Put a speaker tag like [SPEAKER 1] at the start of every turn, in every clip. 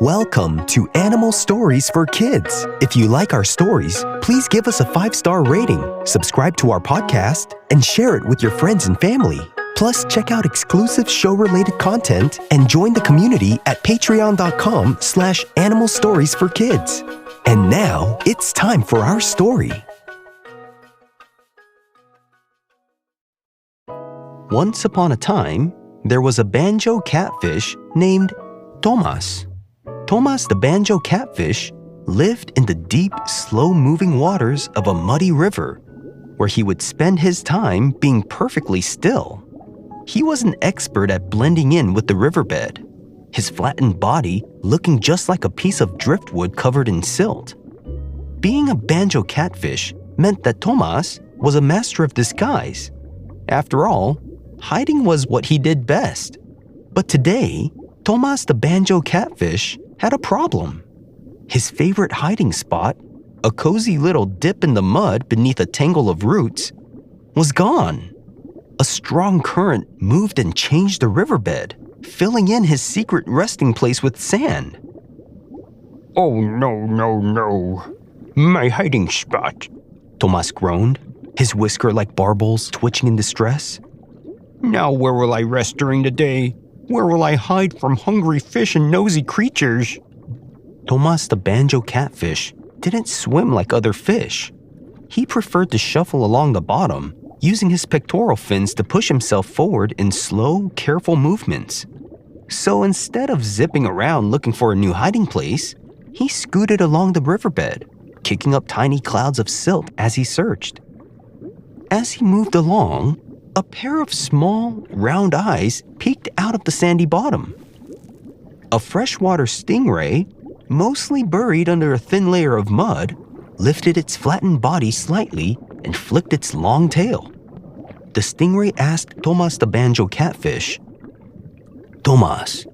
[SPEAKER 1] Welcome to Animal Stories for Kids. If you like our stories, please give us a 5-star rating, subscribe to our podcast, and share it with your friends and family. Plus, check out exclusive show-related content and join the community at patreon.com/Animal Stories for Kids. And now, it's time for our story. Once upon a time, there was a banjo catfish named Thomas. Thomas the banjo catfish lived in the deep, slow-moving waters of a muddy river, where he would spend his time being perfectly still. He was an expert at blending in with the riverbed, his flattened body looking just like a piece of driftwood covered in silt. Being a banjo catfish meant that Thomas was a master of disguise. After all, hiding was what he did best. But today, Thomas the banjo catfish had a problem. His favorite hiding spot, a cozy little dip in the mud beneath a tangle of roots, was gone. A strong current moved and changed the riverbed, filling in his secret resting place with sand.
[SPEAKER 2] "Oh, no. My hiding spot,"
[SPEAKER 1] Thomas groaned, his whisker like barbels twitching in distress.
[SPEAKER 2] "Now where will I rest during the day? Where will I hide from hungry fish and nosy creatures?"
[SPEAKER 1] Thomas the banjo catfish didn't swim like other fish. He preferred to shuffle along the bottom, using his pectoral fins to push himself forward in slow, careful movements. So instead of zipping around looking for a new hiding place, he scooted along the riverbed, kicking up tiny clouds of silt as he searched. As he moved along, a pair of small, round eyes peeked out of the sandy bottom. A freshwater stingray, mostly buried under a thin layer of mud, lifted its flattened body slightly and flicked its long tail. The stingray asked Thomas the banjo catfish, "Thomas,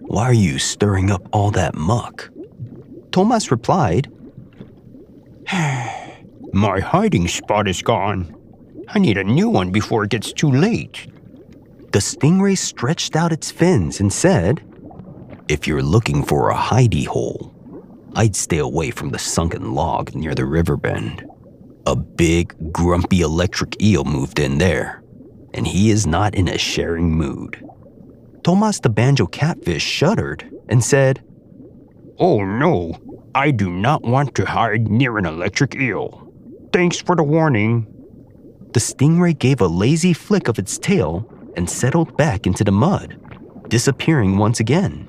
[SPEAKER 1] why are you stirring up all that muck?" Thomas replied,
[SPEAKER 2] "My hiding spot is gone. I need a new one before it gets too late."
[SPEAKER 1] The stingray stretched out its fins and said, "If you're looking for a hidey hole, I'd stay away from the sunken log near the river bend. A big, grumpy electric eel moved in there, and he is not in a sharing mood." Thomas the banjo catfish shuddered and said,
[SPEAKER 2] "Oh no, I do not want to hide near an electric eel. Thanks for the warning."
[SPEAKER 1] The stingray gave a lazy flick of its tail and settled back into the mud, disappearing once again.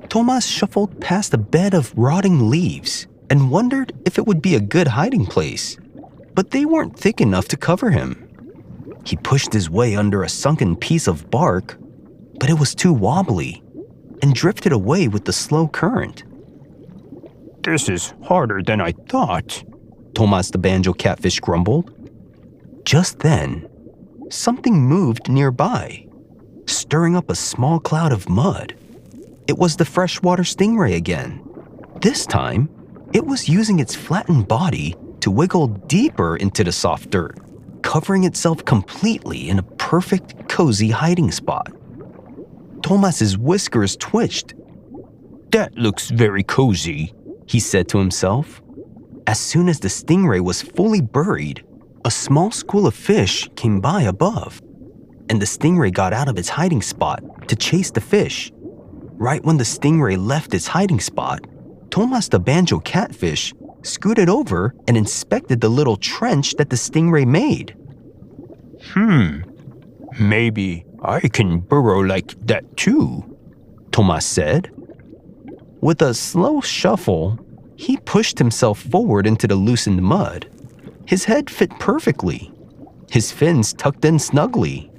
[SPEAKER 1] Thomas shuffled past a bed of rotting leaves and wondered if it would be a good hiding place, but they weren't thick enough to cover him. He pushed his way under a sunken piece of bark, but it was too wobbly and drifted away with the slow current.
[SPEAKER 2] "This is harder than I thought,"
[SPEAKER 1] Thomas the banjo catfish grumbled. Just then, something moved nearby, stirring up a small cloud of mud. It was the freshwater stingray again. This time, it was using its flattened body to wiggle deeper into the soft dirt, covering itself completely in a perfect, cozy hiding spot. Thomas's whiskers twitched.
[SPEAKER 2] "That looks very cozy,"
[SPEAKER 1] he said to himself. As soon as the stingray was fully buried, a small school of fish came by above, and the stingray got out of its hiding spot to chase the fish. Right when the stingray left its hiding spot, Thomas the banjo catfish scooted over and inspected the little trench that the stingray made.
[SPEAKER 2] Maybe I can burrow like that too,"
[SPEAKER 1] Thomas said. With a slow shuffle, he pushed himself forward into the loosened mud. His head fit perfectly, his fins tucked in snugly.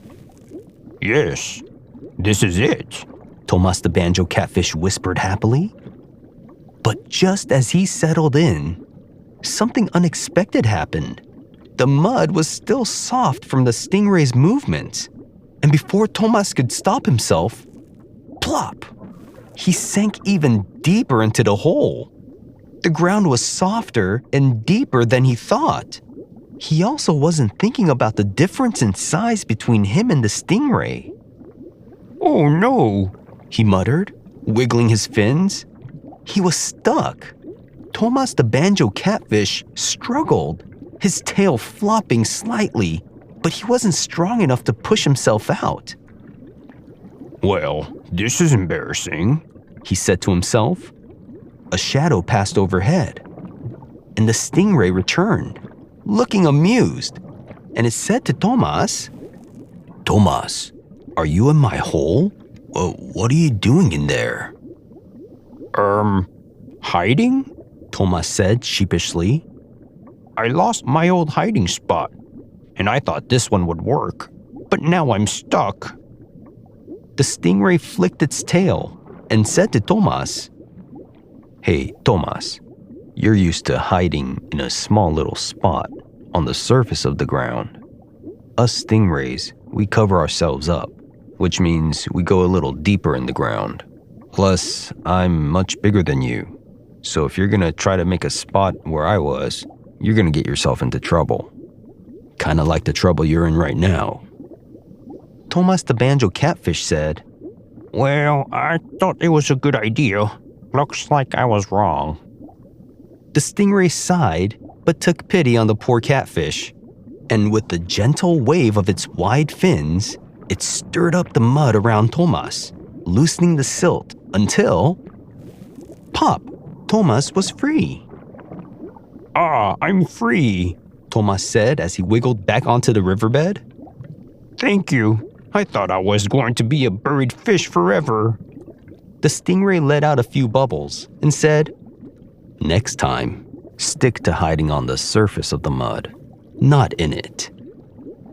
[SPEAKER 2] "Yes, this is it,"
[SPEAKER 1] Thomas the banjo catfish whispered happily. But just as he settled in, something unexpected happened. The mud was still soft from the stingray's movements, and before Thomas could stop himself, plop! He sank even deeper into the hole. The ground was softer and deeper than he thought. He also wasn't thinking about the difference in size between him and the stingray.
[SPEAKER 2] "Oh no,"
[SPEAKER 1] he muttered, wiggling his fins. He was stuck. Tomas the banjo catfish struggled, his tail flopping slightly, but he wasn't strong enough to push himself out.
[SPEAKER 2] Well, this is embarrassing,
[SPEAKER 1] he said to himself. A shadow passed overhead, and the stingray returned, looking amused, and it said to Tomas, "Tomas, are you in my hole? What are you doing in there?"
[SPEAKER 2] Hiding?
[SPEAKER 1] Tomas said sheepishly.
[SPEAKER 2] I lost my old hiding spot, and I thought this one would work, but now I'm stuck.
[SPEAKER 1] The stingray flicked its tail and said to Tomas, "Hey, Tomas, you're used to hiding in a small little spot on the surface of the ground. Us stingrays, we cover ourselves up, which means we go a little deeper in the ground. Plus, I'm much bigger than you, so if you're gonna try to make a spot where I was, you're gonna get yourself into trouble. Kinda like the trouble you're in right now." Tomas the banjo catfish said,
[SPEAKER 2] Well, I thought it was a good idea. Looks like I was wrong.
[SPEAKER 1] The stingray sighed, but took pity on the poor catfish, and with the gentle wave of its wide fins, it stirred up the mud around Tomas, loosening the silt until... Pop! Tomas was free.
[SPEAKER 2] Ah, I'm free,
[SPEAKER 1] Tomas said as he wiggled back onto the riverbed.
[SPEAKER 2] Thank you. I thought I was going to be a buried fish forever.
[SPEAKER 1] The stingray let out a few bubbles and said, "Next time, stick to hiding on the surface of the mud, not in it."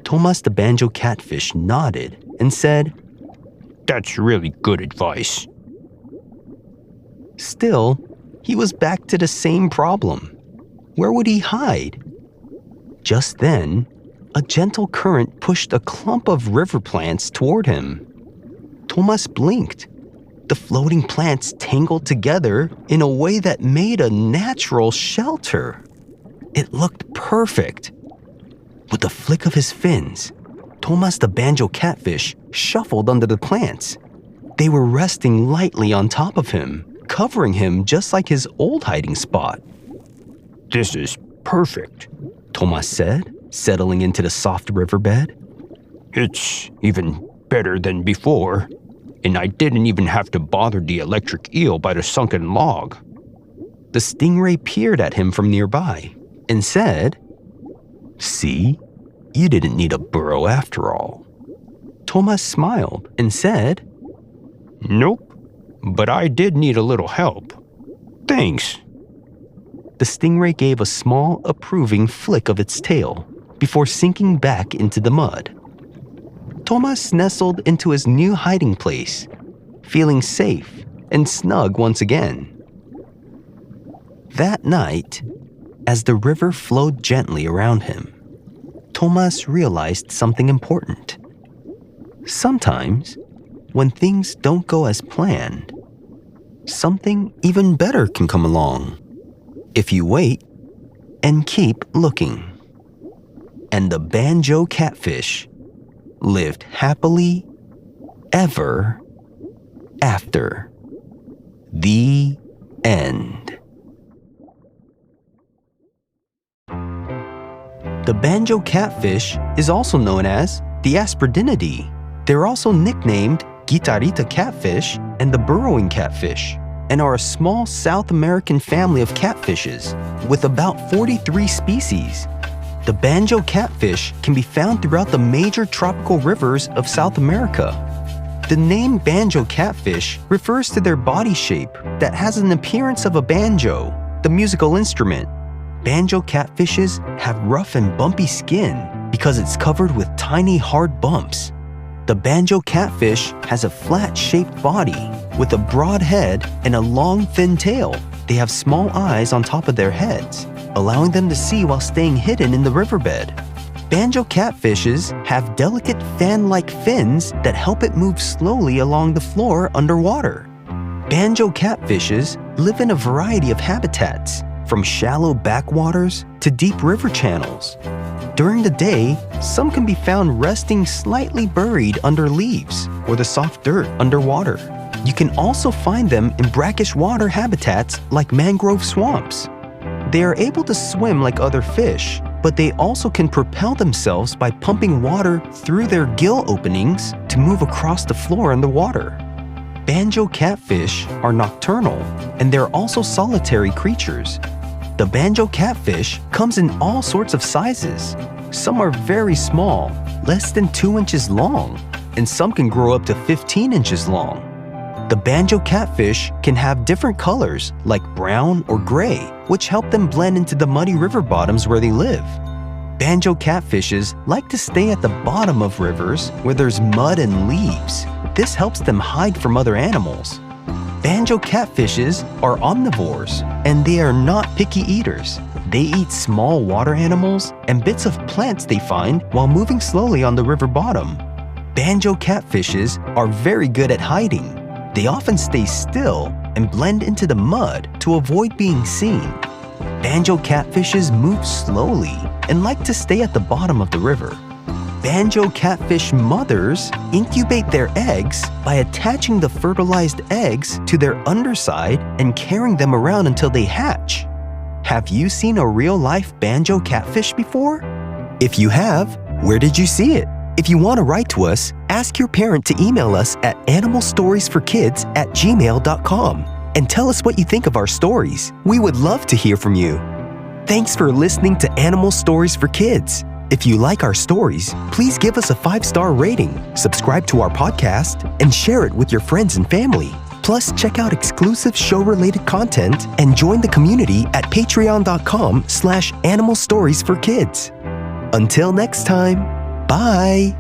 [SPEAKER 1] Tomas the banjo catfish nodded and said,
[SPEAKER 2] That's really good advice.
[SPEAKER 1] Still, he was back to the same problem. Where would he hide? Just then, a gentle current pushed a clump of river plants toward him. Tomas blinked. The floating plants tangled together in a way that made a natural shelter. It looked perfect. With a flick of his fins, Tomas the banjo catfish shuffled under the plants. They were resting lightly on top of him, covering him just like his old hiding spot.
[SPEAKER 2] This is perfect,
[SPEAKER 1] Tomas said, settling into the soft riverbed.
[SPEAKER 2] It's even better than before, and I didn't even have to bother the electric eel by the sunken log.
[SPEAKER 1] The stingray peered at him from nearby and said, "See, you didn't need a burrow after all." Tomas smiled and said,
[SPEAKER 2] Nope, but I did need a little help. Thanks.
[SPEAKER 1] The stingray gave a small, approving flick of its tail before sinking back into the mud. Tomas nestled into his new hiding place, feeling safe and snug once again. That night, as the river flowed gently around him, Tomas realized something important. Sometimes, when things don't go as planned, something even better can come along if you wait and keep looking. And the banjo catfish lived happily ever after. The end. The banjo catfish is also known as the Aspidinidae. They're also nicknamed Guitarita catfish and the burrowing catfish, and are a small South American family of catfishes with about 43 species. The banjo catfish can be found throughout the major tropical rivers of South America. The name banjo catfish refers to their body shape that has an appearance of a banjo, the musical instrument. Banjo catfishes have rough and bumpy skin because it's covered with tiny hard bumps. The banjo catfish has a flat-shaped body with a broad head and a long, thin tail. They have small eyes on top of their heads, allowing them to see while staying hidden in the riverbed. Banjo catfishes have delicate fan-like fins that help it move slowly along the floor underwater. Banjo catfishes live in a variety of habitats, from shallow backwaters to deep river channels. During the day, some can be found resting slightly buried under leaves or the soft dirt underwater. You can also find them in brackish water habitats like mangrove swamps. They are able to swim like other fish, but they also can propel themselves by pumping water through their gill openings to move across the floor in the water. Banjo catfish are nocturnal, and they're also solitary creatures. The banjo catfish comes in all sorts of sizes. Some are very small, less than 2 inches long, and some can grow up to 15 inches long. The banjo catfish can have different colors like brown or gray, which help them blend into the muddy river bottoms where they live. Banjo catfishes like to stay at the bottom of rivers where there's mud and leaves. This helps them hide from other animals. Banjo catfishes are omnivores, and they are not picky eaters. They eat small water animals and bits of plants they find while moving slowly on the river bottom. Banjo catfishes are very good at hiding. They often stay still and blend into the mud to avoid being seen. Banjo catfishes move slowly and like to stay at the bottom of the river. Banjo catfish mothers incubate their eggs by attaching the fertilized eggs to their underside and carrying them around until they hatch. Have you seen a real-life banjo catfish before? If you have, where did you see it? If you want to write to us, ask your parent to email us at animalstoriesforkids@gmail.com and tell us what you think of our stories. We would love to hear from you. Thanks for listening to Animal Stories for Kids. If you like our stories, please give us a 5-star rating, subscribe to our podcast, and share it with your friends and family. Plus, check out exclusive show-related content and join the community at patreon.com/animalstoriesforkids. Until next time, bye!